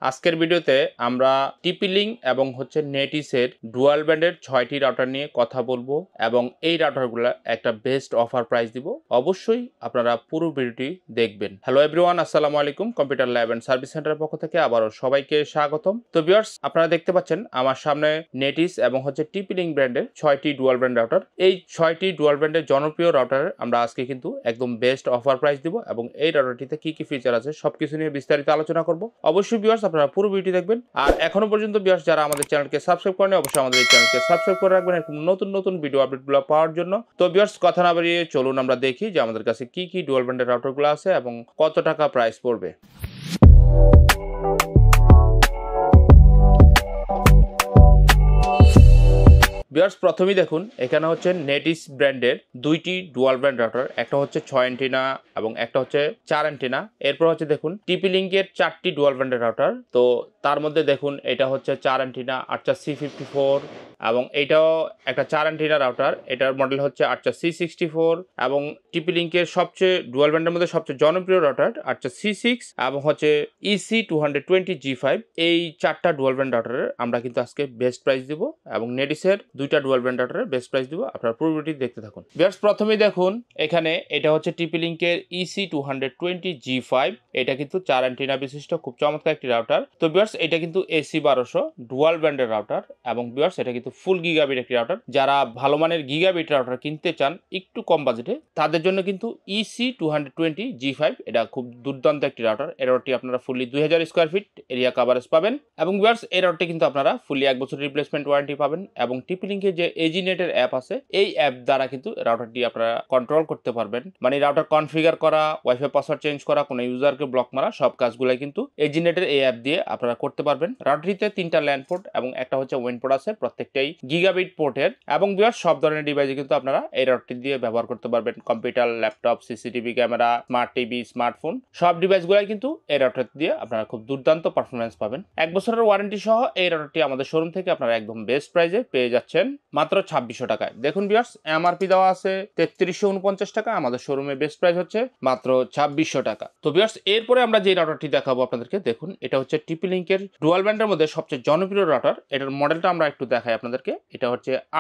আজকের ভিডিওতে আমরা TP-Link এবং নেটিসের ডুয়াল ব্যান্ডের 6টি রাউটার নিয়ে কথা বলবো এবং এই রাউটারগুলো একটা বেস্ট অফার প্রাইস দিব। অবশ্যই আপনারা পুরো ভিডিওটি দেখবেন। হ্যালো এভরিওয়ান, আসসালামু আলাইকুম। কম্পিউটার ল্যাব এন্ড সার্ভিস সেন্টারের পক্ষ থেকে আবারও সবাইকে স্বাগতম। তো ভিউয়ার্স, আপনারা দেখতে পাচ্ছেন আমার সামনে নেটিস এবং TP-Link ব্র্যান্ডের 6টি ডুয়াল ব্যান্ড রাউটার। এই 6টি ডুয়াল ব্যান্ডের জনপ্রিয় রাউটার আমরা আজকে কিন্তু একদম বেস্ট অফার প্রাইস দিব এবং এই রাউটারটিতে কি কি ফিচার আছে সবকিছু নিয়ে বিস্তারিত আলোচনা করব। অবশ্যই ভিউয়ার্স, আপনারা পুরো ভিডিওটি দেখবেন। আর এখনো পর্যন্ত ভিউয়ার্স যারা আমাদের চ্যানেলকে সাবস্ক্রাইব করেন, অবশ্যই আমাদের এই চ্যানেলকে সাবস্ক্রাইব করে রাখবেন এরকম নতুন নতুন ভিডিও আপডেটগুলো পাওয়ার জন্য। তো ভিউয়ার্স, কথা না বাড়িয়ে চলুন আমরা দেখি যে আমাদের কাছে কি কি ডুয়াল ব্যান্ডের রাউটারগুলো আছে এবং কত টাকা প্রাইস পড়বে। ভিউয়ার্স, প্রথমেই দেখুন এখানে নেটিস ব্র্যান্ডের দুইটি ডুয়াল ব্যান্ড রাউটার, একটা 6 অ্যান্টেনা এবং একটা 4 অ্যান্টেনা। এরপর দেখুন TP-Link এর 4টি ডুয়াল ব্যান্ডের রাউটার। তো তার মধ্যে দেখুন এটা 4 অ্যান্টেনা 8C54 এবং এটাও একটা 4 অ্যান্টেনা রাউটার। এটার মডেল 8C64 এবং TP-Link এর সবচেয়ে ডুয়াল ব্যান্ডের মধ্যে সবচেয়ে জনপ্রিয় রাউটার 8C6 এবং EC220G5। এই 4টা ডুয়াল ব্যান্ড রাউটারের আমরা কিন্তু আজকে বেস্ট প্রাইস দিব এবং নেটিসের দুইটা ডুয়াল ব্যান্ড রাউটারের বেস্ট প্রাইস দিব। আপনারা পুরো ভিডিওটি দেখতে থাকুন। ভিউয়ার্স, প্রথমেই দেখুন এখানে এটা TP-Link এর EC220G5। এটা কিন্তু 4 অ্যান্টেনা বিশিষ্ট খুব চমৎকার একটি রাউটার। তো ভিউয়ার্স, এটা কিন্তু AC1200 ডুয়াল ব্যান্ডের রাউটার এবং ভিউয়ার্স এটা কিন্তু ফুল গিগাবিট একটি রাউটার। যারা ভালো মানের গিগাবিট রাউটার কিনতে চান একটু কম বাজেটে, তাদের জন্য কিন্তু EC220G5 এটা খুব দুর্দান্ত একটি রাউটার। এই রাউটারটি আপনারা fully 2000 square feet area coverage পাবেন এবং ভিউয়ার্স এই রাউটারটি কিন্তু আপনারা ফুললি 1 বছর রিপ্লেসমেন্ট ওয়ারেন্টি পাবেন এবং TP-Link এর যে এজিনেটের অ্যাপ আছে, এই অ্যাপ দ্বারা কিন্তু রাউটারটি আপনারা কন্ট্রোল করতে পারবেন। মানে রাউটার কনফিগার করা, ওয়াইফাই পাসওয়ার্ড চেঞ্জ করা, কোনো ইউজারকে ব্লক মারা, সব কাজগুলাই কিন্তু এজিনেটের এই অ্যাপ দিয়ে আপনারা করতে পারবেন। রাউটারটিতে 3টা ল্যান্ড পোর্ট এবং একটা ওয়েন পোর্ট আছে, প্রত্যেকটাই গিগাবিট পোর্টের এবং ভিউয়ার্স সব ধরনের ডিভাইসে কিন্তু আপনারা এই রাউটারটি দিয়ে ব্যবহার করতে পারবেন। Computer, laptop, CCTV camera, smart TV, smartphone, সব ডিভাইসগুলাই কিন্তু এই রাউটার দিয়ে আপনারা খুব দুর্দান্ত পারফরমেন্স পাবেন। 1 বছরের ওয়ারেন্টি সহ এই রাউটারটি আমাদের শোরুম থেকে আপনারা একদম বেস্ট প্রাইসে পেয়ে যাচ্ছেন মাত্র 2600 টাকায়। দেখুন ভিউয়ার্স, এমআরপি দেওয়া আছে 3349 টাকা, আমাদের শোরুমে বেস্ট প্রাইস হচ্ছে মাত্র 2600 টাকা। তো ভিউয়ার্স, এরপরে আমরা যে রাউটারটি দেখাবো আপনাদেরকে, দেখুন এটা TP-Link এর ডুয়াল ব্যান্ডের মধ্যে সবচেয়ে জনপ্রিয় রাউটার। এটার মডেলটা আমরা একটু দেখাই আপনাদেরকে। এটা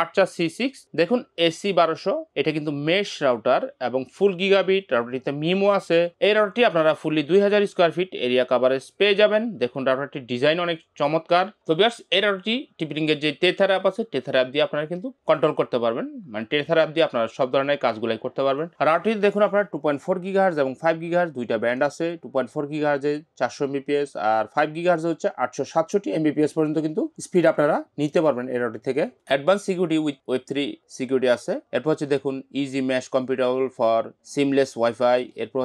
8C6। দেখুন AC1200, এটা কিন্তু মেশ রাউটার এবং ফুল গিগাবিট। রাউটারটিতে মিমো আছে। এই রাউটারটি আপনারা fully 2000 square feet area coverage পেয়ে যাবেন। দেখুন রাউটারটির ডিজাইন অনেক চমৎকার। তো ভিউয়ার্স, এই রাউটারটি TP-Link এর যে টেথার অ্যাপ আছে, টেথার অ্যাপ দিয়ে আপনারা কিন্তু কন্ট্রোল করতে পারবেন। মানে টেথার অ্যাপ দিয়ে আপনারা সব ধরনের কাজগুলাই করতে পারবেন। রাউটারটি দেখুন আপনারা 2.4 GHz এবং 5 GHz দুইটা ব্যান্ড আছে। 2.4 GHz এ 400 Mbps আর 5 GHz 867 Mbps পর্যন্ত কিন্তু স্পিড আপনারা নিতে পারবেন এই রাউটার থেকে। Advance security with Web3 security আছে। এরপর দেখুন easy mesh compatible for seamless WiFi. এরপর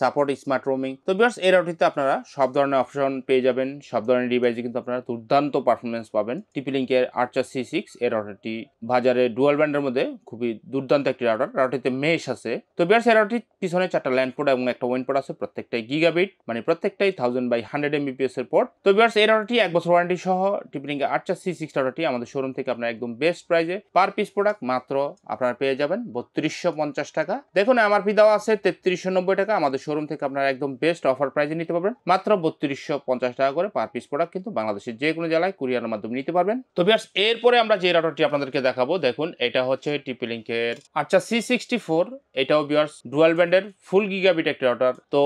সাপোর্ট স্মার্ট রোমিং। তো ভিউয়ার্স, এই রাউটারটিতে আপনারা সব ধরনের অপশন পেয়ে যাবেন। সব ধরনের ডিভাইসে কিন্তু আপনারা দুর্দান্ত পারফরমেন্স পাবেন। TP-Link এর 8C6 এই রাউটারটি বাজারে ডুয়াল ব্যান্ডের মধ্যে খুবই দুর্দান্ত একটি রাউটার। রাউটারটিতে মেশ আছে। তো ভিউয়ার্স, এই রাউটারটির পিছনে 4টা ল্যান্ড পোর্ট এবং একটা ওয়েন পোর্ট আছে, প্রত্যেকটাই গিগাবিট, মানে প্রত্যেকটাই 1000/100 Mbps এর পোর্ট। তো ভিউয়ার্স, এই রাউটারটি 1 বছর ওয়ারেন্টি সহ TP-Link এর 8C6 রাউটারটি আমাদের শোরুম থেকে আপনারা একদম বেস্ট প্রাইসে পার পিস প্রোডাক্ট মাত্র আপনারা পেয়ে যাবেন 3250 টাকা। দেখুন এমআরপি দেওয়া আছে 3390 টাকা, আমাদের শোরুম থেকে আপনারা একদম বেস্ট অফার প্রাইসে নিতে পারবেন মাত্র 3250 টাকা করে পার পিস প্রোডাক্ট। কিন্তু বাংলাদেশের যে কোনো জেলায় কুরিয়ারের মাধ্যমে নিতে পারবেন। তো ভিউয়ার্স, এরপরে আমরা যে রাউটারটি আপনাদেরকে দেখাবো, দেখুন এটা TP-Link এর 8C64। এটাও ভিউয়ার্স ডুয়াল ব্যান্ডের ফুল গিগাবিট একটি রাউটার। তো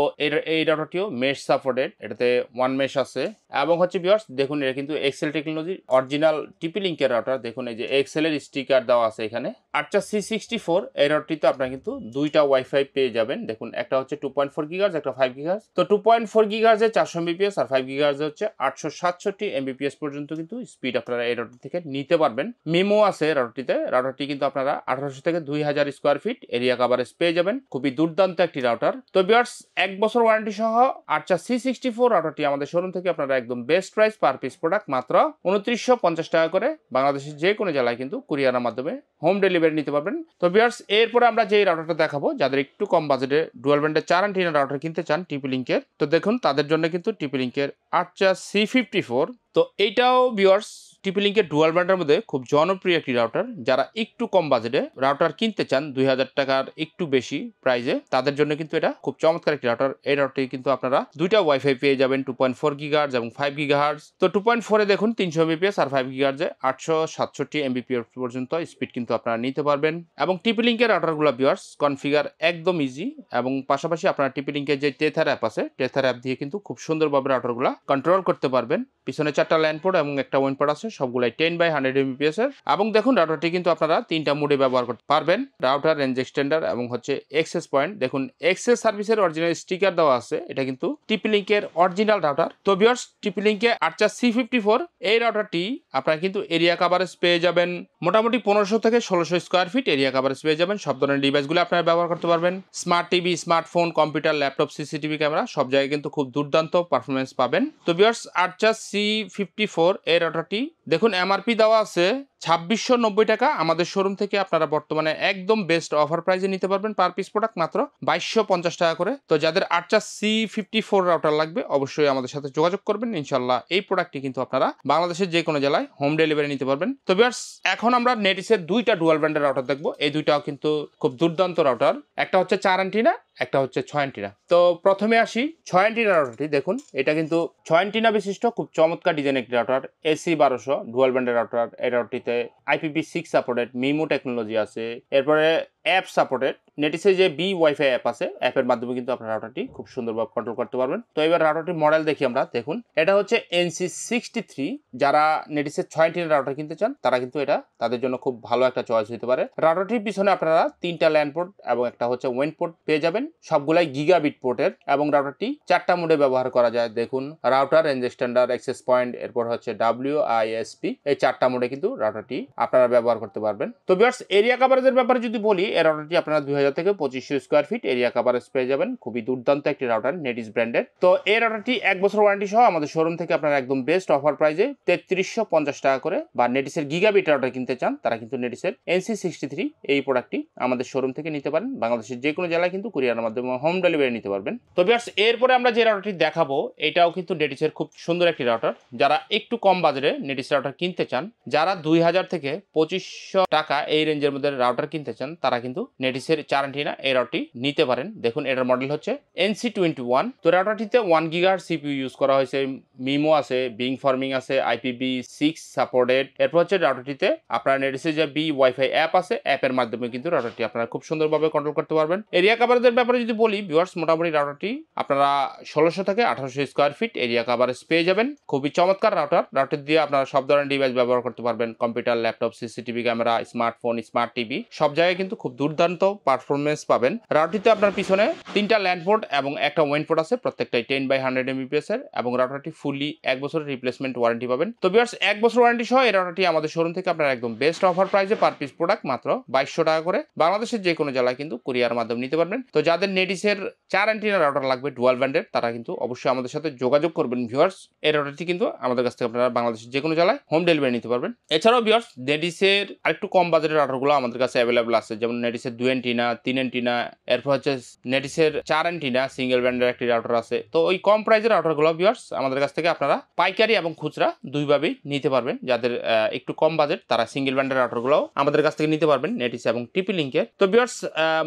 এই রাউটারটিও মেশ সাপোর্টেড, এটাতে ওয়ান মেশ আছে এবং ভিউয়ার্স দেখুন এটা কিন্তু এক্সেল টেকনোলজি অরিজিনাল TP-Link এর রাউটার। দেখুন এই যে এক্সেল এর স্টিকার দেওয়া আছে এখানে। 8C64 এই রাউটারটিতে আপনারা কিন্তু দুইটা ওয়াইফাই পেয়ে যাবেন। দেখুন একটা 2.4 GHz, একটা 5 GHz। তো 2.4 GHz এ 400 Mbps আর 5 GHz এ 867 Mbps পর্যন্ত কিন্তু স্পিড আপনারা এই রাউটার থেকে নিতে পারবেন। মিমো আছে রাউটারটিতে। রাউটারটি কিন্তু আপনারা 1800 থেকে 2000 স্কয়ার ফিট এরিয়া কভারেজ পেয়ে যাবেন। খুবই দুর্দান্ত একটি রাউটার। তো ভিউয়ার্স, 1 বছর ওয়ারেন্টি সহ 8C64 রাউটারটি আমাদের শোরুম থেকে আপনারা একদম best price per piece product মাত্র 2950 টাকা করে বাংলাদেশের যে কোনো জেলায় কিন্তু কুরিয়ারের মাধ্যমে হোম ডেলিভারি নিতে পারবেন। তো ভিউয়ার্স, এরপরে আমরা যে রাউটারটা দেখাবো, যাদের একটু কম বাজেটে ডুয়াল ব্যান্ডের 4 অ্যান্টেনা রাউটার কিনতে চান TP-Link এর, তো দেখুন তাদের জন্য কিন্তু TP-Link এর 8C54। তো এইটাও ভিউয়ার্স টিপি-লিংকের ডুয়াল ব্র্যান্ডের মধ্যে খুব জনপ্রিয় একটি রাউটার। যারা একটু কম বাজেটে রাউটার কিনতে চান 2000 টাকার একটু বেশি প্রাইজে, তাদের জন্য কিন্তু এটা খুব চমৎকার একটি রাউটার। এই রাউটারটি কিন্তু আপনারা দুইটা ওয়াইফাই পেয়ে যাবেন 2.4 গিগাহার্টজ এবং 5 গিগাহার্টজ। তো 2.4 এ দেখুন 300 Mbps আর 5 গিগাহার্টজে 867 Mbps পর্যন্ত স্পিড কিন্তু আপনারা নিতে পারবেন। এবং টিপি-লিংকের রাউটারগুলো ভিউয়ার্স কনফিগার একদম ইজি, এবং পাশাপাশি আপনারা টিপি-লিংকের যে টেথার অ্যাপ আছে, টেথার অ্যাপ দিয়ে কিন্তু খুব সুন্দরভাবে রাউটারগুলো কন্ট্রোল করতে পারবেন। পিছনে 4টা ল্যান্ড পোর্ট এবং একটা ওয়েন পোর্ট আছে, সবগুলাই 10/100 Mbps এর। এবং দেখুন রাউটারটি কিন্তু আপনারা 3টা মোডে ব্যবহার করতে পারবেন, রাউটার, রেঞ্জ এক্সটেন্ডার এবং হচ্ছে এক্সেস পয়েন্ট। দেখুন এক্সেস সার্ভিসের অরিজিনাল স্টিকার দেওয়া আছে, এটা কিন্তু টিপি-লিংকের অরিজিনাল রাউটার। তো ভিউয়ার্স টিপি-লিংকে 8/C54 এই রাউটারটি আপনারা কিন্তু এরিয়া কভারেজ পেয়ে যাবেন মোটামুটি 1500 থেকে 1600 স্কোয়ার ফিট এরিয়া কভারেজ পেয়ে যাবেন। সব ধরনের ডিভাইসগুলো আপনারা ব্যবহার করতে পারবেন। Smart TV, smartphone, computer, laptop, CCTV camera সব জায়গায় কিন্তু খুব দুর্দান্ত পারফরমেন্স পাবেন। তো ভিউয়ার্স 8/C54 এই রাউটারটি দেখুন এমআরপি দেওয়া আছে 2690 টাকা। আমাদের শোরুম থেকে আপনারা বর্তমানে একদম বেস্ট অফার প্রাইসে নিতে পারবেন পার পিস প্রোডাক্ট মাত্র 2250 টাকা করে। তো যাদের 8/C54 রাউটার লাগবে অবশ্যই আমাদের সাথে যোগাযোগ করবেন। ইনশাল্লাহ এই প্রোডাক্টটি কিন্তু আপনারা বাংলাদেশের যে কোনো জেলায় হোম ডেলিভারি নিতে পারবেন। তো ভিউয়ার্স এখন আমরা নেটিসের দুইটা ডুয়াল ব্র্যান্ডের রাউটার দেখবো। এই দুইটাও কিন্তু খুব দুর্দান্ত রাউটার, একটা হচ্ছে 4 অ্যান্টিনা, একটা হচ্ছে 6 অ্যান্টিনা। তো প্রথমে আসি 6 অ্যান্টিনা রাউটারটি। দেখুন এটা কিন্তু 6 অ্যান্টিনা বিশিষ্ট খুব চমৎকার ডিজাইন একটি রাউটার, AC1200 ডুয়াল ব্র্যান্ডের রাউটার। এই রাউটারটিতে IPv6 সাপোর্টেড, মিমো টেকনোলজি আছে, এরপরে অ্যাপ সাপোর্টেড। নেটিসে যে বি ওয়াইফাই অ্যাপ আছে, অ্যাপের মাধ্যমে কিন্তু আপনার রাউটারটি খুব সুন্দরভাবে কন্ট্রোল করতে পারবেন। তো এবার রাউটারটির মডেল দেখি আমরা। দেখুন এটা হচ্ছে NC63। যারা নেটিসের 6 অ্যান্টিনা রাউটার কিনতে চান তারা কিন্তু এটা তাদের জন্য খুব ভালো একটা চয়েস হতে পারে। রাউটারটির পিছনে আপনারা 3টা ল্যান্ড পোর্ট এবং একটা হচ্ছে ওয়েন পোর্ট পেয়ে যাবেন, সবগুলাই গিগাবিট পোর্টের। এবং রাউটারটি 4টা মোডে ব্যবহার করা যায়। দেখুন router, range extender, access point, এরপর হচ্ছে WISP, এই 4টা মোডে কিন্তু রাউটারটি আপনারা ব্যবহার করতে পারবেন। তো ভিউয়ার্স এরিয়া কভারেজের ব্যাপারে যদি বলি, এই রাউটারটি আপনারা 2000 থেকে 2500 স্কোয়ার ফিট এরিয়া কভারেজ পেয়ে যাবেন। খুবই দুর্দান্ত একটি রাউটার নেটিস ব্র্যান্ডের। তো এই রাউটারটি 1 বছর ওয়ারেন্টি সহ আমাদের শোরুম থেকে আপনারা একদম বেস্ট অফার প্রাইসে 3350 টাকা করে, বা নেটিসের গিগাবিট রাউটার কিনতে চান তারা কিন্তু নেটিসের NC63 এই প্রোডাক্টটি আমাদের শোরুম থেকে নিতে পারেন। বাংলাদেশের যে কোনো জেলায় কিন্তু কুরিয়ারের মাধ্যমে হোম ডেলিভারি নিতে পারবেন। তো ভিউয়ার্স এরপরে আমরা যে রাউটারটি দেখাবো এটাও কিন্তু নেটিসের খুব সুন্দর একটি রাউটার। যারা একটু কম বাজারে নেটিস রাউটার কিনতে চান, যারা 2000 থেকে 2500 টাকা এই রেঞ্জের মধ্যে রাউটার কিনতে চান তারা কিন্তু নেটিসের 4 অ্যান্টিনা এই রাউটারটি নিতে পারেন। দেখুন এটার মডেল হচ্ছে NC21। তো রাউটারটিতে 1 গিগাহার্টজ সিপিইউ ইউজ করা হয়েছে, মিমো আছে, বিং ফর্মিং আছে, IPv6 সাপোর্টেড। এরপর হচ্ছে রাউটারটিতে আপনার নেটিসের যে বি ওয়াইফাই অ্যাপ আছে, অ্যাপের মাধ্যমে কিন্তু রাউটারটি আপনারা খুব সুন্দরভাবে কন্ট্রোল করতে পারবেন। এরিয়া কভারেজের ব্যাপারে যদি বলি ভিউয়ার্স, মোটামুটি রাউটারটি আপনারা 1600 থেকে 1800 স্কোয়ার ফিট এরিয়া কভারেজ পেয়ে যাবেন। খুবই চমৎকার রাউটার। রাউটার দিয়ে আপনারা সব ধরনের ডিভাইস ব্যবহার করতে পারবেন, computer, laptop, CCTV camera, smartphone, smart TV সব জায়গায় কিন্তু খুব দুর্দান্ত পারফরমেন্স পাবেন। রাউটারটিতে আপনার পিছনে 3টা ল্যান্ড পোর্ট এবং একটা ওয়েন পোর্ট আছে, প্রত্যেকটাই 10/100 Mbps এর। এবং রাউটারটি ফুললি 1 বছরের রিপ্লেসমেন্ট ওয়ারেন্টি পাবেন। তো ভিউয়ার্স 1 বছর ওয়ারেন্টি সহ এই রাউটারটি আমাদের শোরুম থেকে আপনারা একদম বেস্ট অফার প্রাইসে পার পিস প্রোডাক্ট মাত্র 2200 টাকা করে বাংলাদেশের যে কোনো জেলায় কিন্তু কুরিয়ার মাধ্যমে নিতে পারবেন। তো যাদের নেটিসের 4 অ্যান্টিনা রাউটার লাগবে ডুয়াল ব্র্যান্ডের, তারা কিন্তু অবশ্যই আমাদের সাথে যোগাযোগ করবেন। ভিউয়ার্স এই রাউটারটি কিন্তু আমাদের কাছ থেকে আপনারা বাংলাদেশের যে কোনো জেলায় হোম ডেলিভারি নিতে পারবেন। এছাড়াও ভিউয়ার্স নেটিসের আরেকটু কম বাজেটের রাউটারগুলো আমাদের কাছে অ্যাভেলেবল আছে, যেমন নেটিসের 2 অ্যান্টিনা, 3 অ্যান্টিনা, এরপর হচ্ছে নেটিসের 4 অ্যান্টিনা সিঙ্গেল ব্র্যান্ডের একটি রাউটার আছে। তো ওই কম প্রাইসের রাউটারগুলো ভিউয়ার্স আমাদের কাছ থেকে আপনারা পাইকারি এবং খুচরা দুইভাবেই নিতে পারবেন। যাদের একটু কম বাজেট তারা সিঙ্গেল ব্র্যান্ডের রাউটারগুলো আমাদের কাছ থেকে নিতে পারবেন নেটিস এবং টিপি-লিংকের। তো ভিউয়ার্স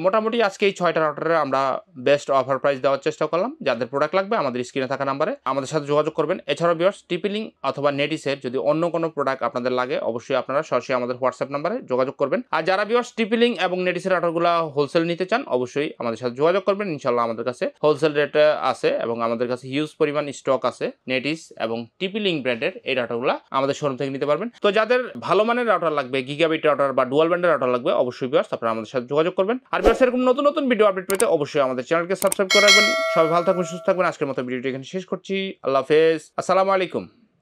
মোটামুটি আজকে এই 6টা রাউটারে আমরা বেস্ট অফার প্রাইস দেওয়ার চেষ্টা করলাম। যাদের প্রোডাক্ট লাগবে আমাদের স্ক্রিনে থাকা নাম্বারে আমাদের সাথে যোগাযোগ করবেন। এছাড়াও ভিউয়ার্স টিপি-লিংক অথবা নেটিসের যদি অন্য কোনো প্রোডাক্ট আপনাদের লাগে অবশ্যই আপনারা সরাসরি আমাদের হোয়াটসঅ্যাপ নাম্বারে যোগাযোগ করবেন। আর যারা ভিউয়ার্স টিপি-লিংক এবং নেটিসের রাউটারগুলো হোলসেল নিতে চান অবশ্যই আমাদের সাথে যোগাযোগ করবেন। ইনশাআল্লাহ আমাদের কাছে হোলসেল রেটে আছে এবং আমাদের কাছে হিউজ পরিমাণ স্টক আছে নেটিস এবং টিপি-লিংক ব্র্যান্ডের এই রাউটারগুলো আমাদের শোরুম থেকে নিতে পারবেন। তো যাদের ভালো মানের রাউটার লাগবে, গিগাবিট রাউটার বা ডুয়াল ব্র্যান্ডের রাউটার লাগবে, অবশ্যই ভিউয়ার্স আপনারা আমাদের সাথে যোগাযোগ করবেন। আর ভিউয়ার্স এরকম নতুন নতুন ভিডিও আপডেট পেতে অবশ্যই আমাদের চ্যানেলকে সাবস্ক্রাইব করে রাখবেন। সবাই ভালো থাকবেন, সুস্থ থাকবেন। আজকের মতো ভিডিওটি এখানে শেষ করছি। আল্লাহ হাফেজ, আসসালামু আলাইকুম।